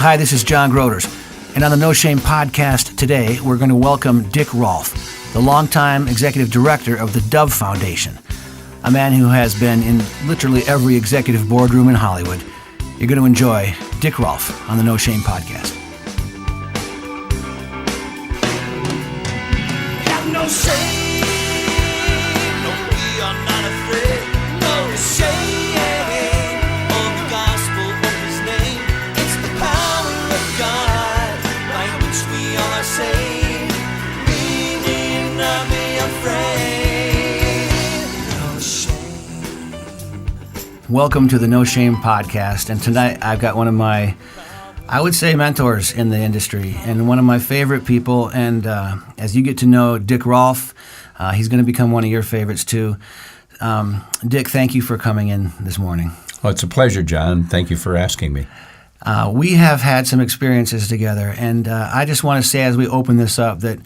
Hi, this is John Groders, and on the No Shame podcast today, we're going to welcome Dick Rolfe, the longtime executive director of the Dove Foundation, a man who has been in literally every executive boardroom in Hollywood. You're going to enjoy Dick Rolfe on the No Shame podcast. Have no shame, no, we are not afraid, no shame of the gospel of his name. It's the power of God by which we all are saved. We need not be afraid, no shame. Welcome to the No Shame podcast, and tonight I've got one of my, I would say, mentors in the industry and one of my favorite people. And as you get to know Dick Rolfe, he's going to become one of your favorites too. Dick, thank you for coming in this morning. Well, it's a pleasure, John. Thank you for asking me. We have had some experiences together, and I just want to say as we open this up that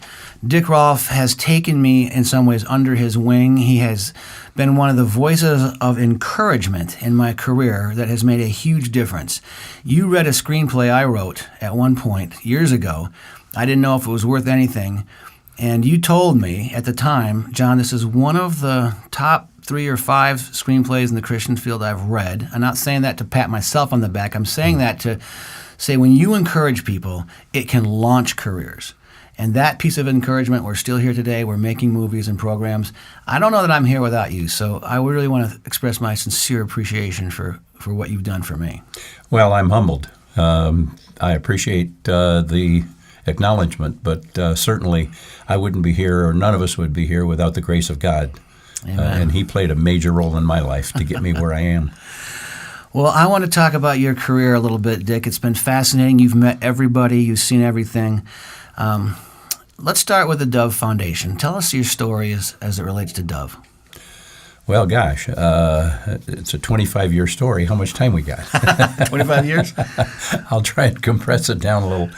Dick Rolfe has taken me in some ways under his wing. He has been one of the voices of encouragement in my career that has made a huge difference. You read a screenplay I wrote at one point years ago. I didn't know if it was worth anything, and you told me at the time, John, this is one of the top 3 or 5 screenplays in the Christian field I've read. I'm not saying that to pat myself on the back. I'm saying that to say when you encourage people, it can launch careers. And that piece of encouragement, we're still here today. We're making movies and programs. I don't know that I'm here without you, so I really want to express my sincere appreciation for what you've done for me. Well, I'm humbled. I appreciate the acknowledgement, but certainly I wouldn't be here, or none of us would be here without the grace of God. And he played a major role in my life to get me where I am. Well, I want to talk about your career a little bit, Dick. It's been fascinating. You've met everybody. You've seen everything. Let's start with the Dove Foundation. Tell us your story as it relates to Dove. Well, gosh, it's a 25-year story. How much time we got? 25 years? I'll try and compress it down a little.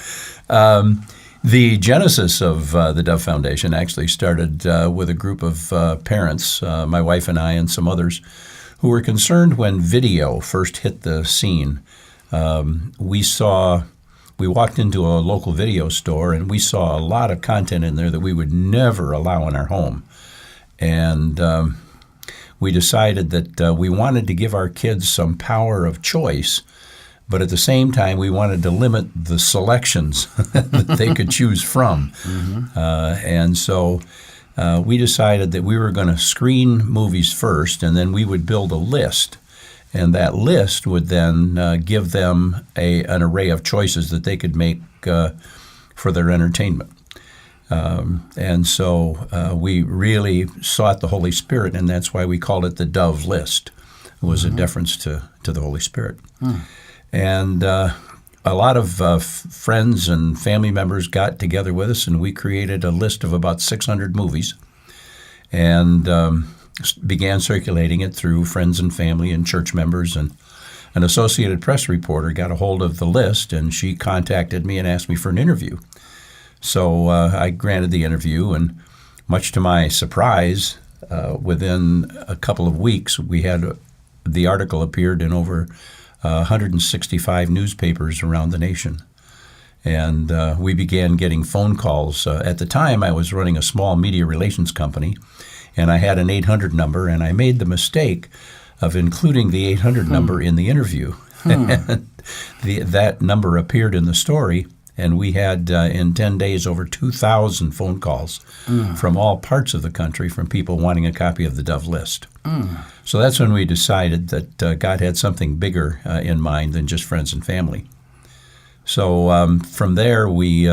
The genesis of the Dove Foundation actually started with a group of parents, my wife and I and some others, who were concerned when video first hit the scene. We walked into a local video store and we saw a lot of content in there that we would never allow in our home. And we decided that we wanted to give our kids some power of choice, but at the same time we wanted to limit the selections that they could choose from. Mm-hmm. And so we decided that we were going to screen movies first, and then we would build a list. And that list would then give them an array of choices that they could make for their entertainment. And so we really sought the Holy Spirit, and that's why we called it the Dove List. It was a deference to the Holy Spirit. And a lot of friends and family members got together with us, and we created a list of about 600 movies. And began circulating it through friends and family and church members, and an Associated Press reporter got a hold of the list, and she contacted me and asked me for an interview. So I granted the interview, and much to my surprise, within a couple of weeks, we had the article appeared in over 165 newspapers around the nation. And we began getting phone calls. At the time, I was running a small media relations company, and I had an 800 number, and I made the mistake of including the 800 number in the interview. And that number appeared in the story, and we had, in 10 days, over 2,000 phone calls from all parts of the country from people wanting a copy of the Dove List. So that's when we decided that God had something bigger in mind than just friends and family. So from there, we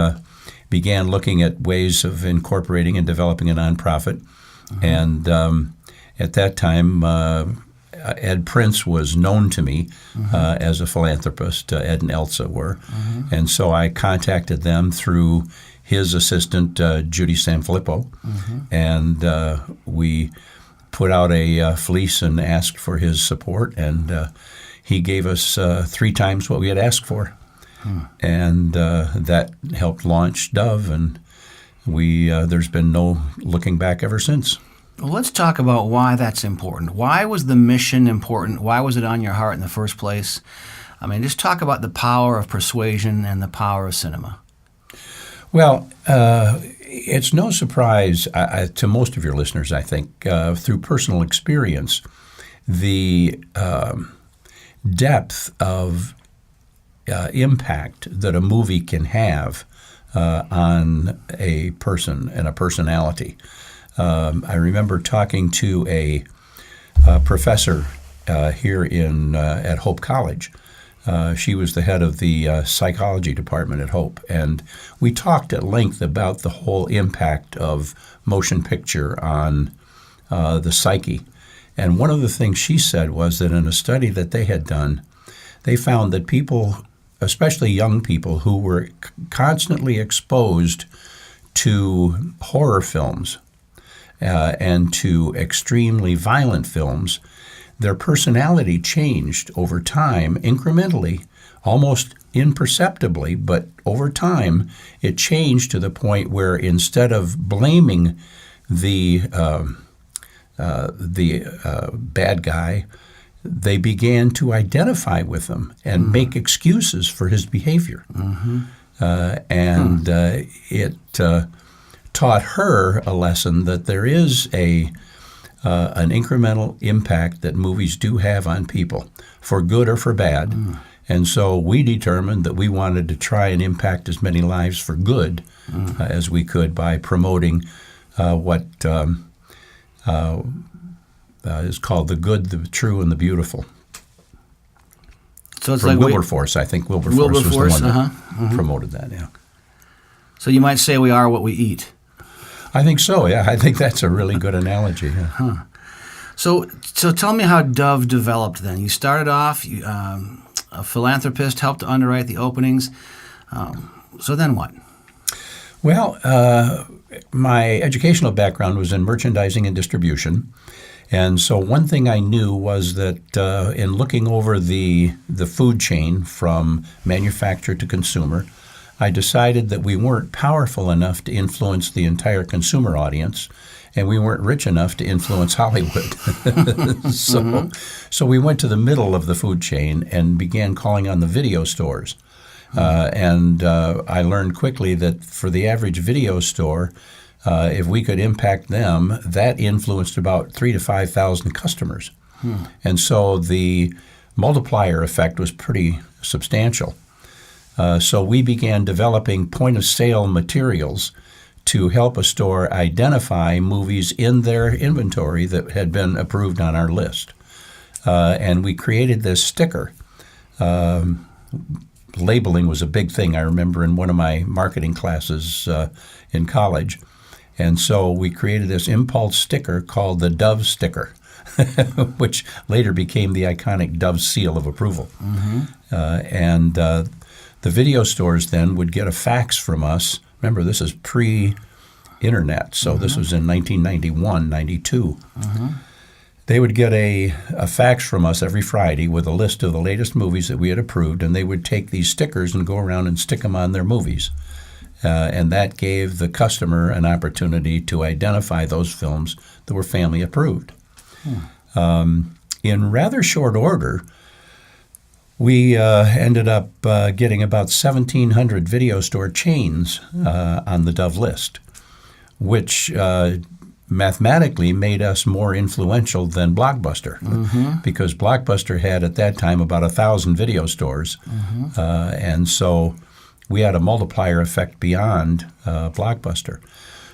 began looking at ways of incorporating and developing a nonprofit. And at that time, Ed Prince was known to me as a philanthropist. Ed and Elsa were. And so I contacted them through his assistant, Judy Sanfilippo. And we put out a fleece and asked for his support. And he gave us 3 times what we had asked for. And that helped launch Dove, and there's been no looking back ever since. Well, let's talk about why that's important. Why was the mission important? Why was it on your heart in the first place? I mean, just talk about the power of persuasion and the power of cinema. Well, it's no surprise to most of your listeners, I think, through personal experience, the depth of impact that a movie can have on a person and a personality. I remember talking to a professor here at Hope College. She was the head of the psychology department at Hope, and we talked at length about the whole impact of motion picture on the psyche. And one of the things she said was that in a study that they had done, they found that people, especially young people who were constantly exposed to horror films and to extremely violent films, their personality changed over time incrementally, almost imperceptibly, but over time it changed to the point where instead of blaming the bad guy, they began to identify with him and make excuses for his behavior. It taught her a lesson that there is an incremental impact that movies do have on people, for good or for bad. And so we determined that we wanted to try and impact as many lives for good as we could by promoting what is called the good, the true, and the beautiful. So it's From like Wilberforce. I think Wilberforce was the one that promoted that, yeah. So you might say we are what we eat. I think so, yeah. I think that's a really good analogy. Yeah. So tell me how Dove developed then. You started off, a philanthropist helped to underwrite the openings. So then what? Well, my educational background was in merchandising and distribution. And so one thing I knew was that in looking over the food chain from manufacturer to consumer, I decided that we weren't powerful enough to influence the entire consumer audience, and we weren't rich enough to influence Hollywood. So we went to the middle of the food chain and began calling on the video stores. I learned quickly that for the average video store, if we could impact them, that influenced about 3,000 to 5,000 customers. And so the multiplier effect was pretty substantial. So we began developing point-of-sale materials to help a store identify movies in their inventory that had been approved on our list. And we created this sticker. Labeling was a big thing, I remember, in one of my marketing classes in college. And so we created this impulse sticker called the Dove sticker, which later became the iconic Dove seal of approval. The video stores then would get a fax from us. Remember, this is pre-internet, so this was in 1991, 92. They would get a fax from us every Friday with a list of the latest movies that we had approved, and they would take these stickers and go around and stick them on their movies. And that gave the customer an opportunity to identify those films that were family approved. In rather short order, we ended up getting about 1,700 video store chains on the Dove list, which mathematically made us more influential than Blockbuster, because Blockbuster had at that time about 1,000 video stores, and so we had a multiplier effect beyond Blockbuster.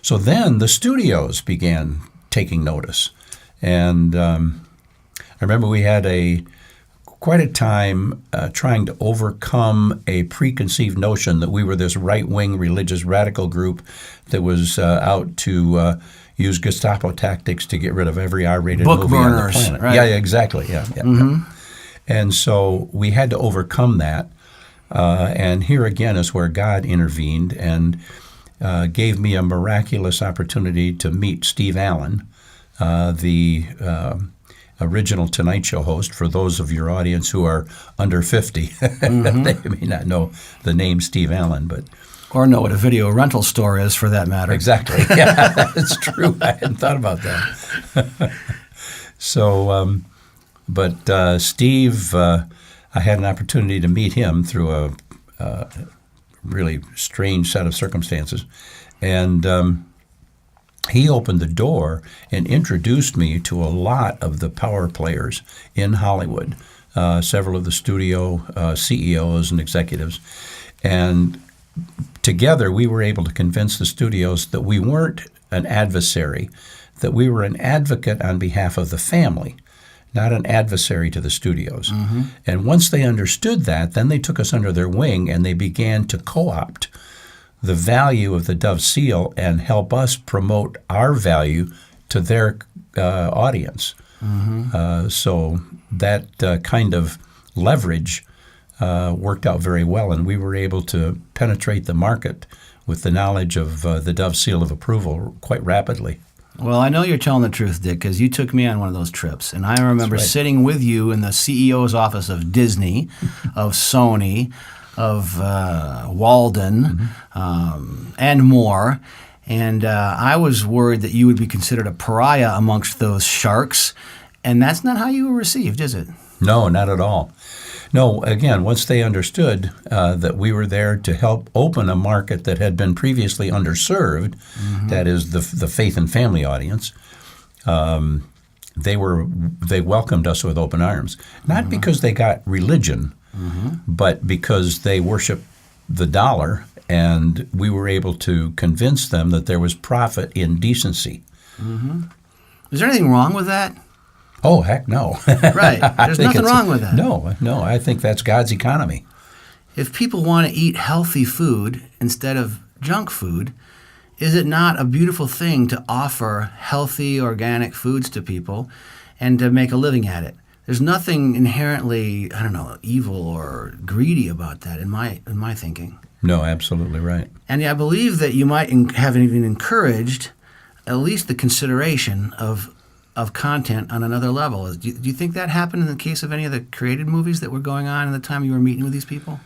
So then the studios began taking notice, and I remember we had quite a time trying to overcome a preconceived notion that we were this right-wing religious radical group that was out to use Gestapo tactics to get rid of every R-rated Book movie burners, on the planet. right? Yeah, exactly. Yeah. And so we had to overcome that. And here again is where God intervened and gave me a miraculous opportunity to meet Steve Allen, the original Tonight Show host. For those of your audience who are under 50, they may not know the name Steve Allen, but Or know what a video rental store is, for that matter. exactly. Yeah, that's true. I hadn't thought about that. So, but Steve, I had an opportunity to meet him through a really strange set of circumstances. And he opened the door and introduced me to a lot of the power players in Hollywood, several of the studio CEOs and executives. And together we were able to convince the studios that we weren't an adversary, that we were an advocate on behalf of the family, not an adversary to the studios. Mm-hmm. And once they understood that, then they took us under their wing and they began to co-opt the value of the Dove Seal and help us promote our value to their audience. Mm-hmm. So that kind of leverage worked out very well, and we were able to penetrate the market with the knowledge of the Dove Seal of approval quite rapidly. Well, I know you're telling the truth, Dick, because you took me on one of those trips. And I remember sitting with you in the CEO's office of Disney, of Sony, of Walden, and more. And I was worried that you would be considered a pariah amongst those sharks. And that's not how you were received, is it? No, not at all. No, again, once they understood that we were there to help open a market that had been previously underserved, that is the faith and family audience, they welcomed us with open arms. Not because they got religion, but because they worship the dollar, and we were able to convince them that there was profit in decency. Is there anything wrong with that? Oh, heck no. Right. There's nothing wrong with that. No, I think that's God's economy. If people want to eat healthy food instead of junk food, is it not a beautiful thing to offer healthy, organic foods to people and to make a living at it? There's nothing inherently, evil or greedy about that in my thinking. No, absolutely right. And I believe that you might have even encouraged at least the consideration of content on another level. Do you think that happened in the case of any of the created movies that were going on in the time you were meeting with these people?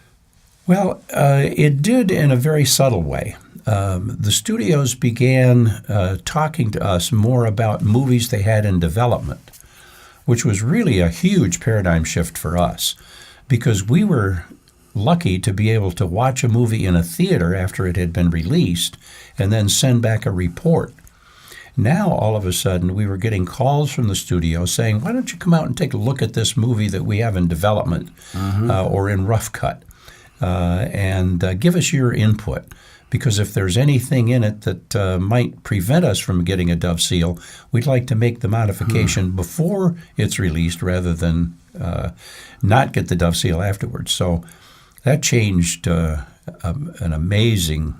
Well, it did in a very subtle way. The studios began talking to us more about movies they had in development, which was really a huge paradigm shift for us, because we were lucky to be able to watch a movie in a theater after it had been released and then send back a report. Now, all of a sudden, we were getting calls from the studio saying, why don't you come out and take a look at this movie that we have in development or in rough cut and give us your input. Because if there's anything in it that might prevent us from getting a Dove Seal, we'd like to make the modification before it's released rather than not get the Dove Seal afterwards. So that changed an amazing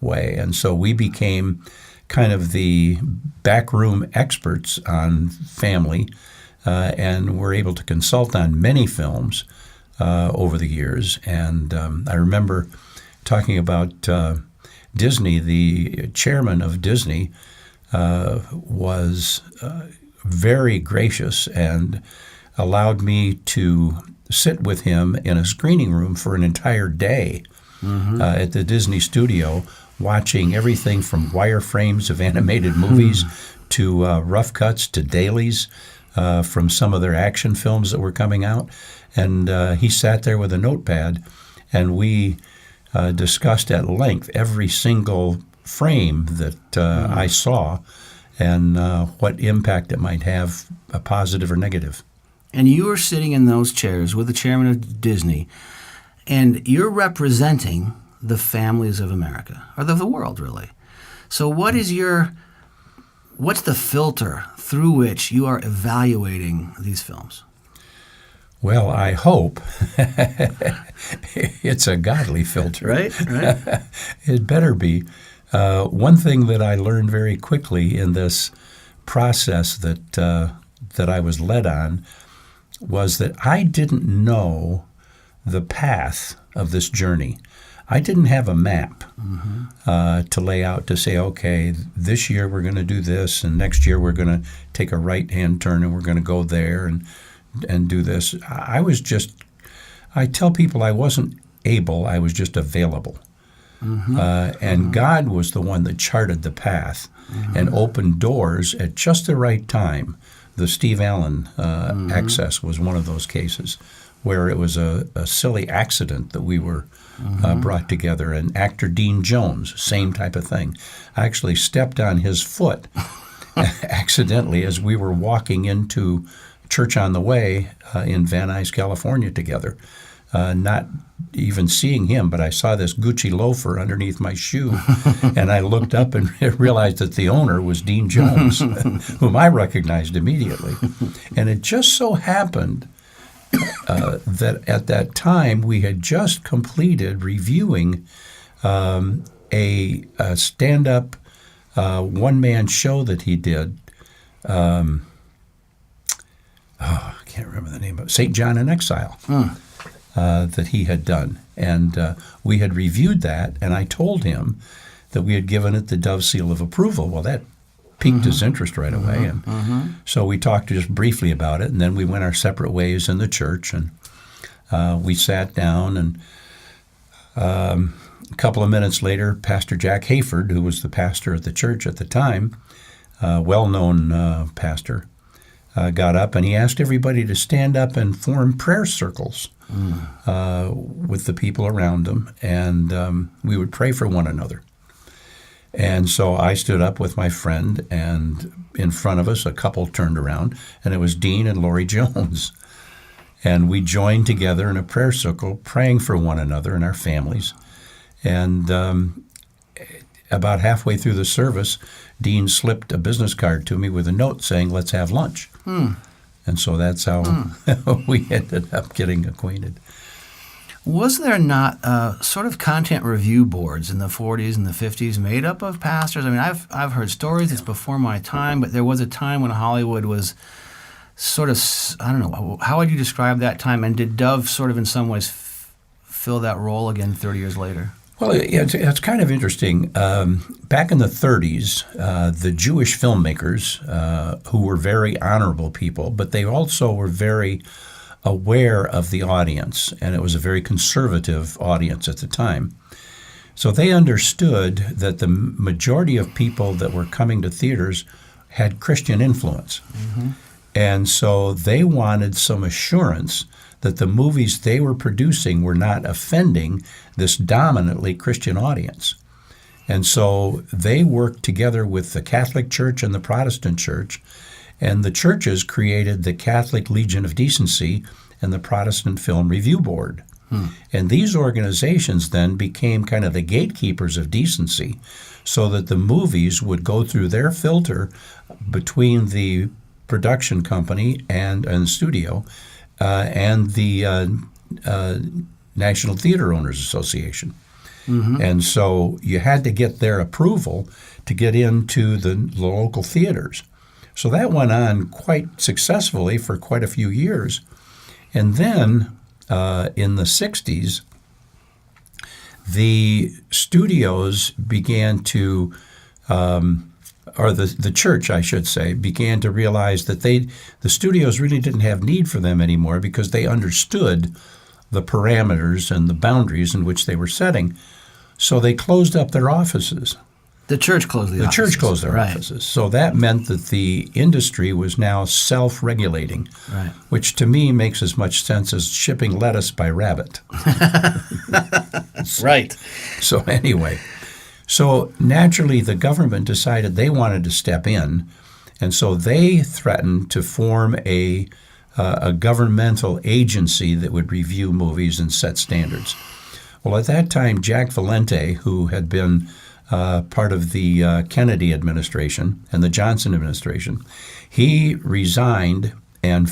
way. And so we became kind of the backroom experts on family, and were able to consult on many films over the years. And I remember talking about Disney. The chairman of Disney was very gracious and allowed me to sit with him in a screening room for an entire day at the Disney studio, watching everything from wireframes of animated movies to rough cuts to dailies from some of their action films that were coming out. And he sat there with a notepad, and we discussed at length every single frame that I saw and what impact it might have, positive or negative. And you were sitting in those chairs with the chairman of Disney, and you're representing the families of America, or of the world, really. So what's the filter through which you are evaluating these films? Well, I hope it's a godly filter. Right. It better be. One thing that I learned very quickly in this process that I was led on was that I didn't know the path of this journey. I didn't have a map to lay out to say, okay, this year we're going to do this, and next year we're going to take a right-hand turn and we're going to go there and do this. I tell people I wasn't able, I was just available. And God was the one that charted the path and opened doors at just the right time. The Steve Allen access was one of those cases where it was a silly accident that we were brought together. And actor Dean Jones, same type of thing. I actually stepped on his foot accidentally as we were walking into Church on the Way in Van Nuys, California together. Not even seeing him, but I saw this Gucci loafer underneath my shoe, and I looked up and realized that the owner was Dean Jones, whom I recognized immediately. And it just so happened that at that time we had just completed reviewing a stand-up one-man show that he did. I can't remember the name of it. St. John in Exile. That he had done. And we had reviewed that, and I told him that we had given it the Dove Seal of Approval. Well, that piqued his interest right away. And so we talked just briefly about it, and then we went our separate ways in the church, and we sat down, and a couple of minutes later, Pastor Jack Hayford, who was the pastor at the church at the time, well-known pastor, got up, and he asked everybody to stand up and form prayer circles with the people around them, and we would pray for one another. And so I stood up with my friend, and in front of us, a couple turned around, and it was Dean and Lori Jones. And we joined together in a prayer circle, praying for one another and our families. And about halfway through the service, Dean slipped a business card to me with a note saying, "Let's have lunch." And so that's how we ended up getting acquainted. Was there not sort of content review boards in the 40s and the 50s made up of pastors? I mean, I've heard stories, it's before my time, but there was a time when Hollywood was sort of, I don't know, how would you describe that time? And did Dove sort of in some ways fill that role again 30 years later? Well, it's kind of interesting. Back in the 30s, the Jewish filmmakers, who were very honorable people, but they also were very aware of the audience, and it was a very conservative audience at the time. So they understood that the majority of people that were coming to theaters had Christian influence. And so they wanted some assurance that the movies they were producing were not offending this dominantly Christian audience. And so they worked together with the Catholic Church and the Protestant Church, and the churches created the Catholic Legion of Decency and the Protestant Film Review Board. And these organizations then became kind of the gatekeepers of decency, so that the movies would go through their filter between the production company and studio and the National Theater Owners Association. And so you had to get their approval to get into the local theaters. So that went on quite successfully for quite a few years. And then in the 60s, the studios began to, or the church, I should say, began to realize that the studios really didn't have need for them anymore because they understood the parameters and the boundaries in which they were setting. So they closed up their offices. The church closed the offices. The church closed their offices. So that meant that the industry was now self-regulating, which to me makes as much sense as shipping lettuce by rabbit. So anyway, so naturally the government decided they wanted to step in, and so they threatened to form a governmental agency that would review movies and set standards. Well, at that time, Jack Valente, who had been part of the Kennedy administration and the Johnson administration, he resigned and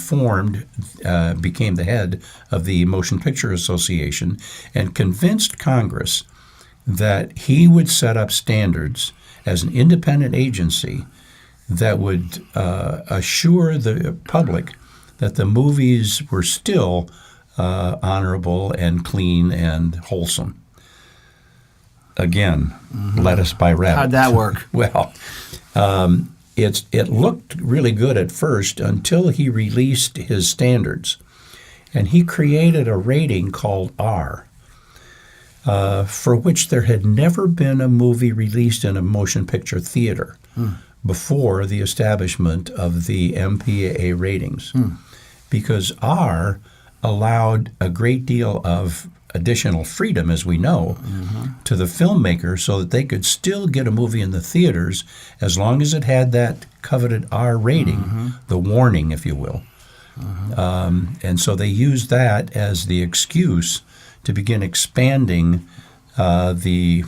became the head of the Motion Picture Association and convinced Congress that he would set up standards as an independent agency that would assure the public that the movies were still honorable and clean and wholesome. Again, lettuce by rabbit. How'd that work? Well, it looked really good at first until he released his standards. And he created a rating called R, for which there had never been a movie released in a motion picture theater before the establishment of the MPAA ratings. Because R allowed a great deal of additional freedom, as we know, to the filmmaker so that they could still get a movie in the theaters as long as it had that coveted R rating, the warning, if you will. And so they used that as the excuse to begin expanding the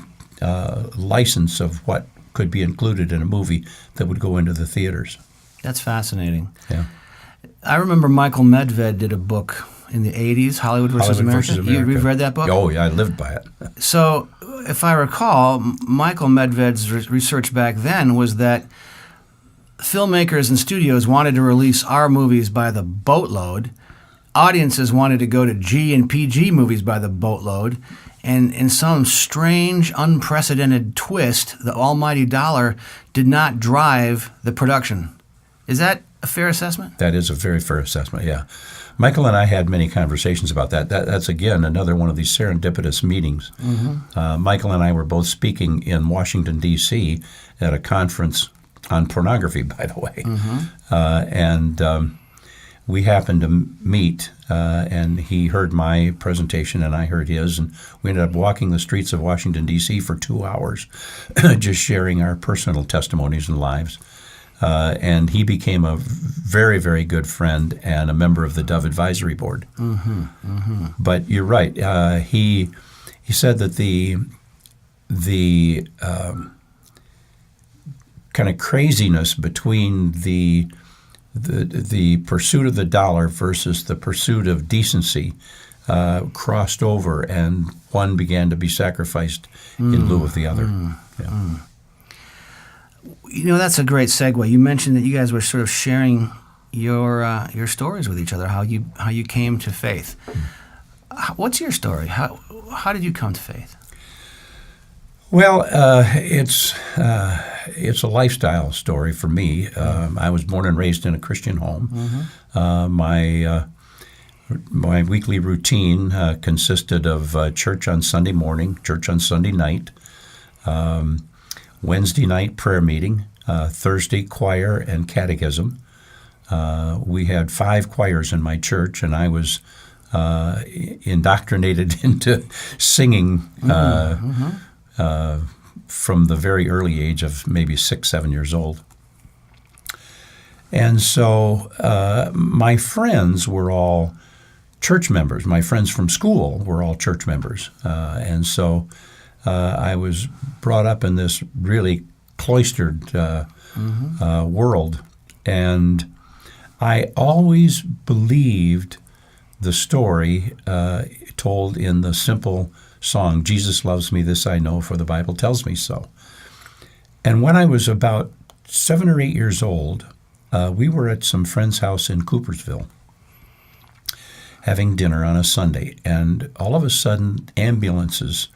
license of what could be included in a movie that would go into the theaters. That's fascinating. Yeah. I remember Michael Medved did a book in the 80s, Hollywood versus America. You've read that book? Oh, yeah, I lived by it. So, if I recall, Michael Medved's research back then was that filmmakers and studios wanted to release R movies by the boatload. Audiences wanted to go to G and PG movies by the boatload. And in some strange, unprecedented twist, the almighty dollar did not drive the production. Is that a fair assessment? That is a very fair assessment, yeah. Michael and I had many conversations about that. That's, again, another one of these serendipitous meetings. Michael and I were both speaking in Washington, D.C. at a conference on pornography, by the way. And we happened to meet, and he heard my presentation and I heard his, and we ended up walking the streets of Washington, D.C. for 2 hours, just sharing our personal testimonies and lives. And he became a very, very good friend and a member of the Dove Advisory Board. But you're right. He said that the kind of craziness between the pursuit of the dollar versus the pursuit of decency crossed over, and one began to be sacrificed in lieu of the other. Yeah. You know, that's a great segue. You mentioned that you guys were sort of sharing your stories with each other, how you came to faith. What's your story? How did you come to faith? Well, it's a lifestyle story for me. I was born and raised in a Christian home. My weekly routine consisted of church on Sunday morning, church on Sunday night, Wednesday night prayer meeting, Thursday choir and catechism. We had 5 choirs in my church, and I was indoctrinated into singing from the very early age of maybe 6, 7 years old. And so my friends were all church members. My friends from school were all church members. And so I was brought up in this really cloistered world. And I always believed the story told in the simple song, "Jesus loves me, this I know, for the Bible tells me so." And when I was about 7 or 8 years old, we were at some friend's house in Coopersville having dinner on a Sunday, and all of a sudden ambulances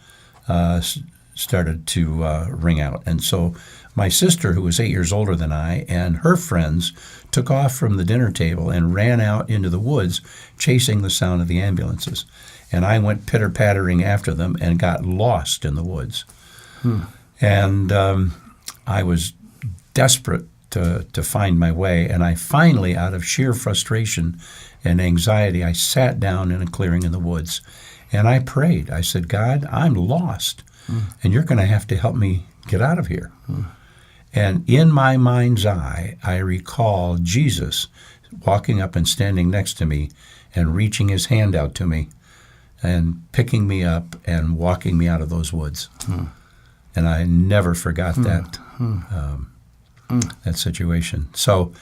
started to ring out. And so my sister, who was 8 years older than I, and her friends took off from the dinner table and ran out into the woods chasing the sound of the ambulances. And I went pitter-pattering after them and got lost in the woods. And I was desperate to find my way. And I finally, out of sheer frustration and anxiety, I sat down in a clearing in the woods. And I prayed. I said, "God, I'm lost, and you're going to have to help me get out of here." And in my mind's eye, I recall Jesus walking up and standing next to me and reaching his hand out to me and picking me up and walking me out of those woods. And I never forgot that situation. So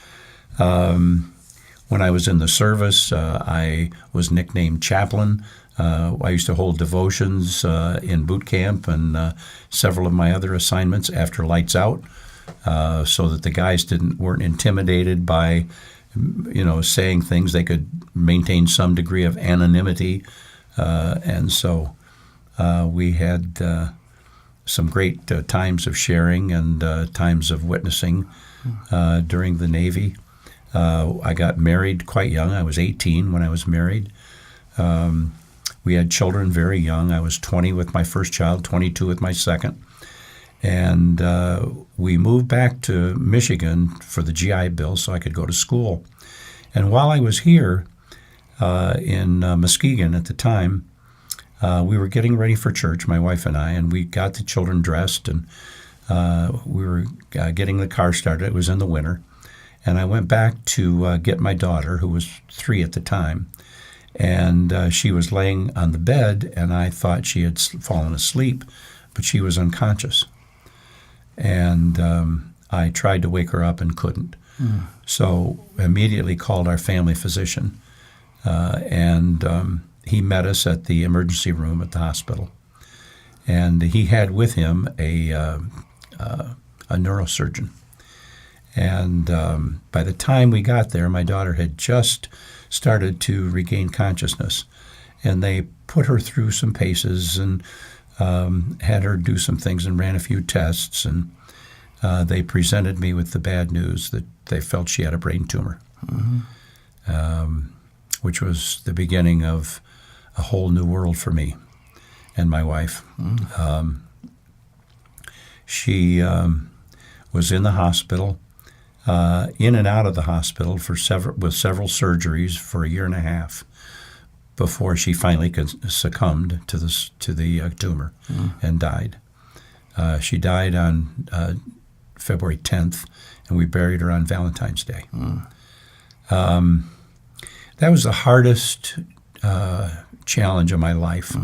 when I was in the service, I was nicknamed Chaplain. I used to hold devotions in boot camp and several of my other assignments after lights out, so that the guys weren't intimidated by, saying things. They could maintain some degree of anonymity, and so we had some great times of sharing and times of witnessing during the Navy. I got married quite young. I was 18 when I was married. We had children very young. I was 20 with my first child, 22 with my second. And we moved back to Michigan for the GI Bill so I could go to school. And while I was here, in Muskegon at the time. We were getting ready for church, my wife and I, and we got the children dressed, and we were getting the car started. It was in the winter. And I went back to get my daughter, who was 3 at the time, and she was laying on the bed, and I thought she had fallen asleep, but she was unconscious. And I tried to wake her up and couldn't. So immediately called our family physician, and he met us at the emergency room at the hospital. And he had with him a neurosurgeon. And by the time we got there, my daughter had just started to regain consciousness. And they put her through some paces and had her do some things and ran a few tests. And they presented me with the bad news that they felt she had a brain tumor, which was the beginning of a whole new world for me and my wife. She was in the hospital, in and out of the hospital with several surgeries for a year and a half before she finally succumbed to the tumor and died. She died on February 10th, and we buried her on Valentine's Day. That was the hardest challenge of my life,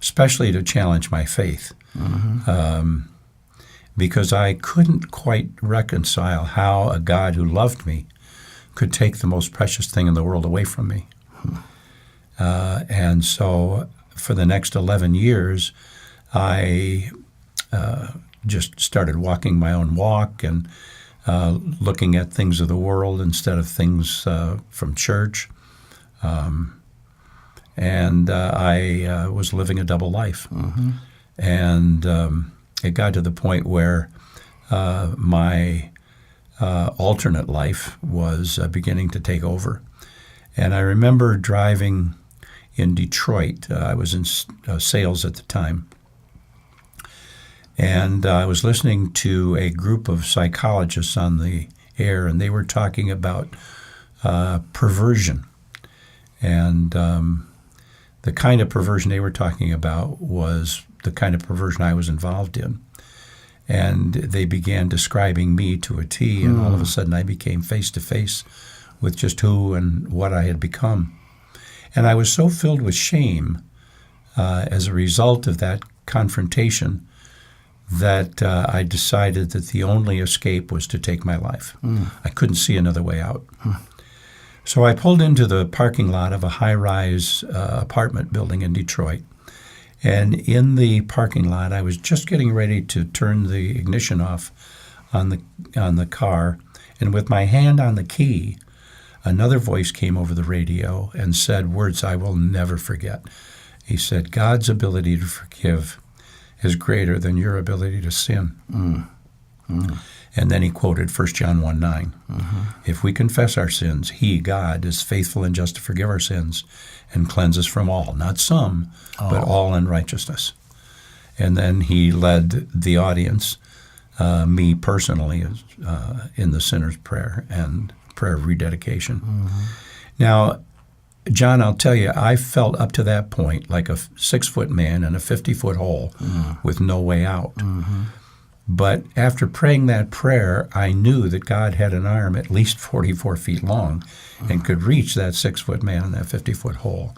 especially to challenge my faith, because I couldn't quite reconcile how a God who loved me could take the most precious thing in the world away from me. And so for the next 11 years, I just started walking my own walk and looking at things of the world instead of things from church. And I was living a double life. And it got to the point where my alternate life was beginning to take over. And I remember driving in Detroit. I was in sales at the time. And I was listening to a group of psychologists on the air, and they were talking about perversion. And the kind of perversion they were talking about was the kind of perversion I was involved in. And they began describing me to a T, and all of a sudden I became face to face with just who and what I had become. And I was so filled with shame as a result of that confrontation that I decided that the only escape was to take my life. I couldn't see another way out. So I pulled into the parking lot of a high-rise apartment building in Detroit. And in the parking lot, I was just getting ready to turn the ignition off on the car. And with my hand on the key, another voice came over the radio and said words I will never forget. He said, "God's ability to forgive is greater than your ability to sin." And then he quoted 1 John 1:9. If we confess our sins, he, God, is faithful and just to forgive our sins and cleanse us from all, not some, but all unrighteousness. And then he led the audience, me personally, in the sinner's prayer and prayer of rededication. Now, John, I'll tell you, I felt up to that point like a 6-foot man in a 50-foot hole with no way out. But after praying that prayer, I knew that God had an arm at least 44 feet long and could reach that 6-foot man in that 50-foot hole.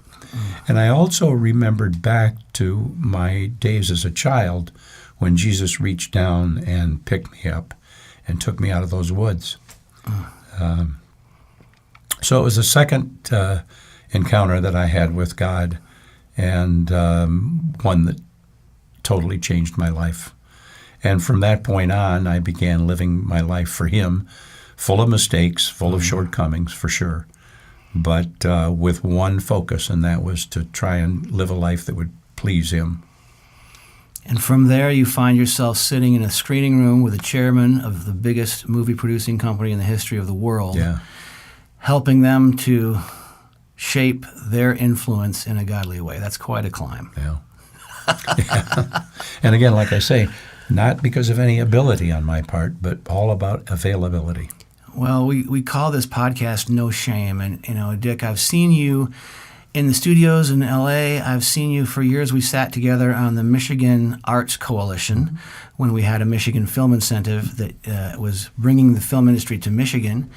And I also remembered back to my days as a child when Jesus reached down and picked me up and took me out of those woods. So it was the second encounter that I had with God, and one that totally changed my life. And from that point on, I began living my life for him, full of mistakes, full of shortcomings, for sure, but with one focus, and that was to try and live a life that would please him. And from there, you find yourself sitting in a screening room with the chairman of the biggest movie-producing company in the history of the world, helping them to shape their influence in a godly way. That's quite a climb. Yeah. And again, like I say, not because of any ability on my part, but all about availability. Well, we call this podcast No Shame. And, Dick, I've seen you in the studios in LA. I've seen you for years. We sat together on the Michigan Arts Coalition when we had a Michigan Film Incentive that was bringing the film industry to Michigan.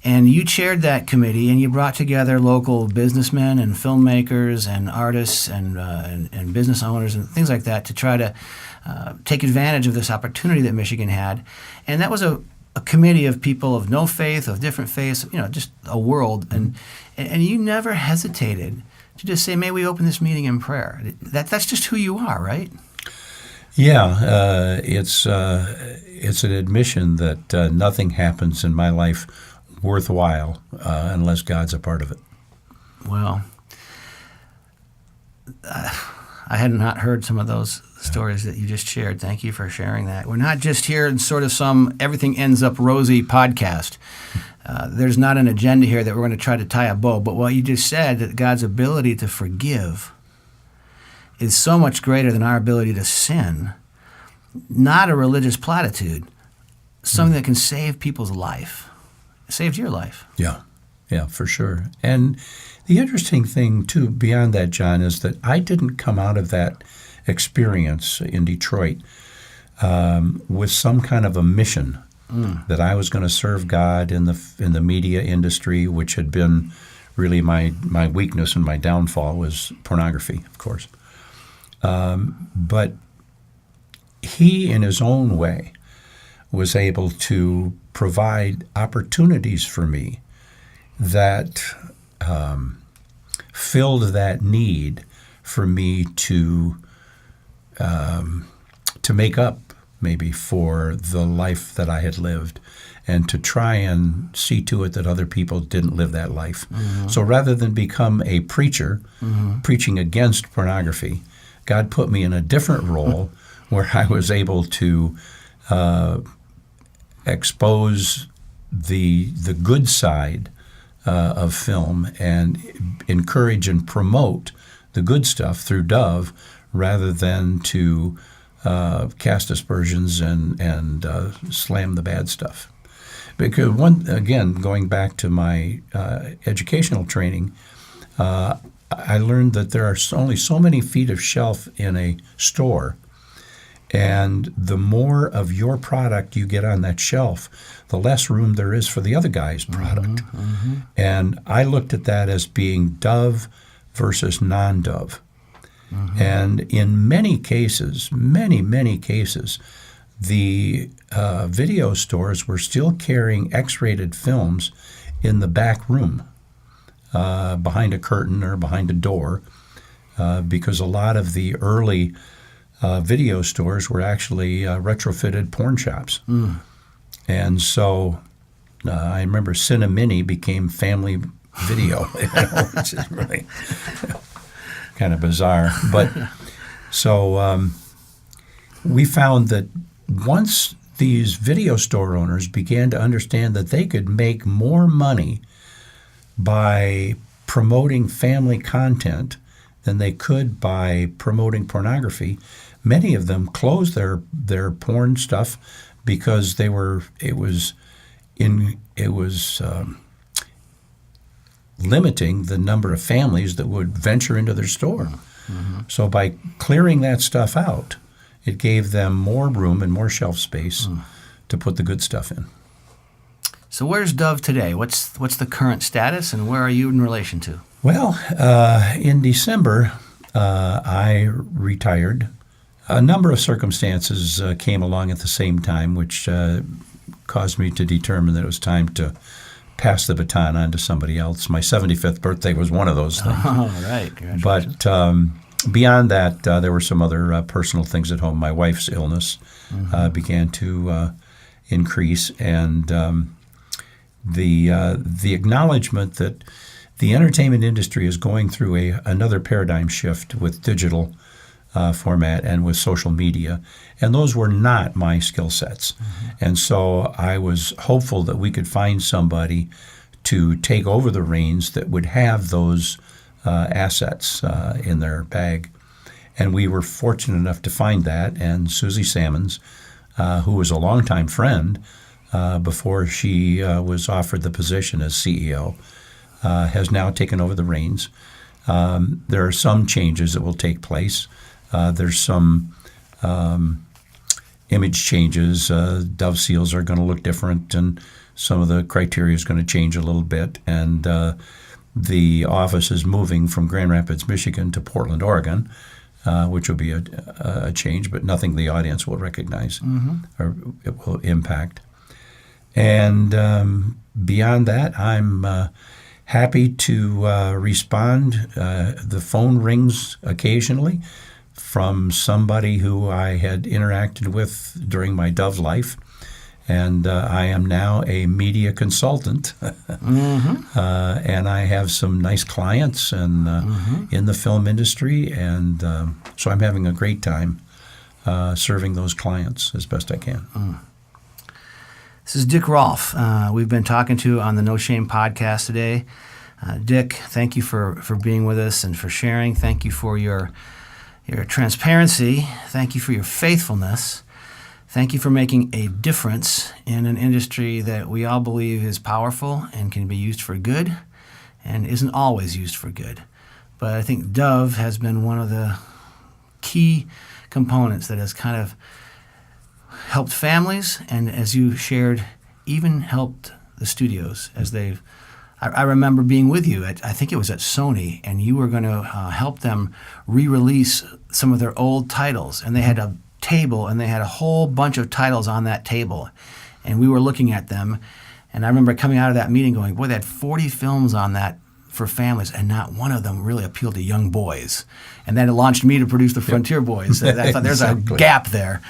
And you chaired that committee, and you brought together local businessmen and filmmakers and artists and business owners and things like that to try to take advantage of this opportunity that Michigan had. And that was a committee of people of no faith, of different faiths, just a world. And you never hesitated to just say, may we open this meeting in prayer. That's just who you are, right? Yeah, it's an admission that nothing happens in my life worthwhile unless God's a part of it. Well, I had not heard some of those stories that you just shared. Thank you for sharing that. We're not just here in sort of some everything ends up rosy podcast. There's not an agenda here that we're going to try to tie a bow. But what you just said, that God's ability to forgive is so much greater than our ability to sin. Not a religious platitude. Something that can save people's life. It saved your life. Yeah, for sure. And the interesting thing, too, beyond that, John, is that I didn't come out of that experience in Detroit with some kind of a mission that I was going to serve God in the media industry, which had been really my weakness and my downfall was pornography, of course. But he, in his own way, was able to provide opportunities for me that filled that need for me to make up maybe for the life that I had lived and to try and see to it that other people didn't live that life. Mm-hmm. So rather than become a preacher preaching against pornography, God put me in a different role where I was able to expose the good side of film and encourage and promote the good stuff through Dove rather than to cast aspersions and slam the bad stuff. Because going back to my educational training, I learned that there are only so many feet of shelf in a store, and the more of your product you get on that shelf, the less room there is for the other guy's product. And I looked at that as being Dove versus non-Dove. And in many cases, many cases, the video stores were still carrying X-rated films in the back room, behind a curtain or behind a door, because a lot of the early video stores were actually retrofitted porn shops. And so I remember Cinemini became Family Video, which is really kind of bizarre. But so we found that once these video store owners began to understand that they could make more money by promoting family content than they could by promoting pornography, many of them closed their porn stuff because it was limiting the number of families that would venture into their store. So by clearing that stuff out, it gave them more room and more shelf space to put the good stuff in. So where's Dove today? What's the current status, and where are you in relation to? Well, in December, I retired. A number of circumstances came along at the same time, which caused me to determine that it was time to pass the baton on to somebody else. My 75th birthday was one of those things. Oh, right. But beyond that, there were some other personal things at home. My wife's illness began to increase, and the acknowledgement that the entertainment industry is going through another paradigm shift with digital format and with social media, and those were not my skill sets. And so I was hopeful that we could find somebody to take over the reins that would have those assets in their bag. And we were fortunate enough to find that, and Susie Salmons, who was a longtime friend, before she was offered the position as CEO, has now taken over the reins. There are some changes that will take place. There's some image changes. Dove seals are going to look different, and some of the criteria is going to change a little bit. And the office is moving from Grand Rapids, Michigan to Portland, Oregon, which will be a change, but nothing the audience will recognize or it will impact. And beyond that, I'm happy to respond. The phone rings occasionally from somebody who I had interacted with during my Dove life. And I am now a media consultant, and I have some nice clients and in the film industry, and so I'm having a great time serving those clients as best I can. This is Dick Rolfe. We've been talking to on the No Shame podcast today. Dick, thank you for being with us and for sharing. Thank you for your transparency. Thank you for your faithfulness. Thank you for making a difference in an industry that we all believe is powerful and can be used for good and isn't always used for good. But I think Dove has been one of the key components that has kind of helped families, and as you shared, even helped the studios as they've. I remember being with you at, I think it was at Sony, and you were going to help them re-release some of their old titles, and they had a table, and they had a whole bunch of titles on that table, and we were looking at them, and I remember coming out of that meeting going, boy, they had 40 films on that for families, and not one of them really appealed to young boys. And then it launched me to produce the Frontier Boys. I thought there's Exactly. a gap there.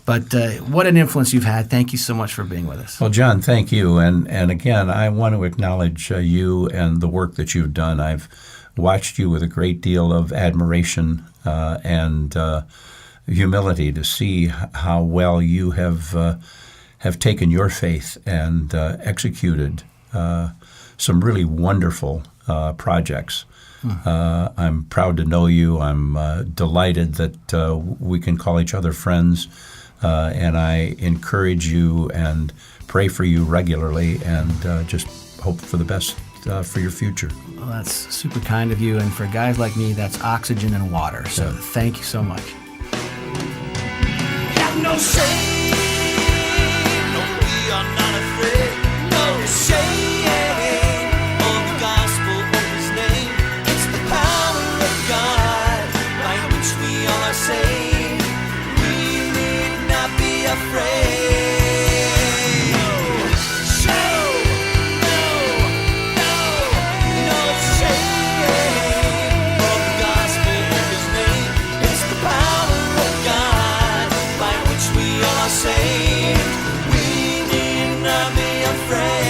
But what an influence you've had. Thank you so much for being with us. Well, John, thank you. And again, I want to acknowledge you and the work that you've done. I've watched you with a great deal of admiration and humility to see how well you have taken your faith and executed some really wonderful projects. I'm proud to know you. I'm delighted that we can call each other friends. And I encourage you and pray for you regularly, and just hope for the best for your future. Well, that's super kind of you. And for guys like me, that's oxygen and water. So thank you so much. Have no shame, no, we are not afraid. No shame of the gospel of His name. It's the power of God by which we are saved. We need not be afraid. No shame, no shame of the gospel of His name. It's the power of God by which we are saved. We need not be afraid.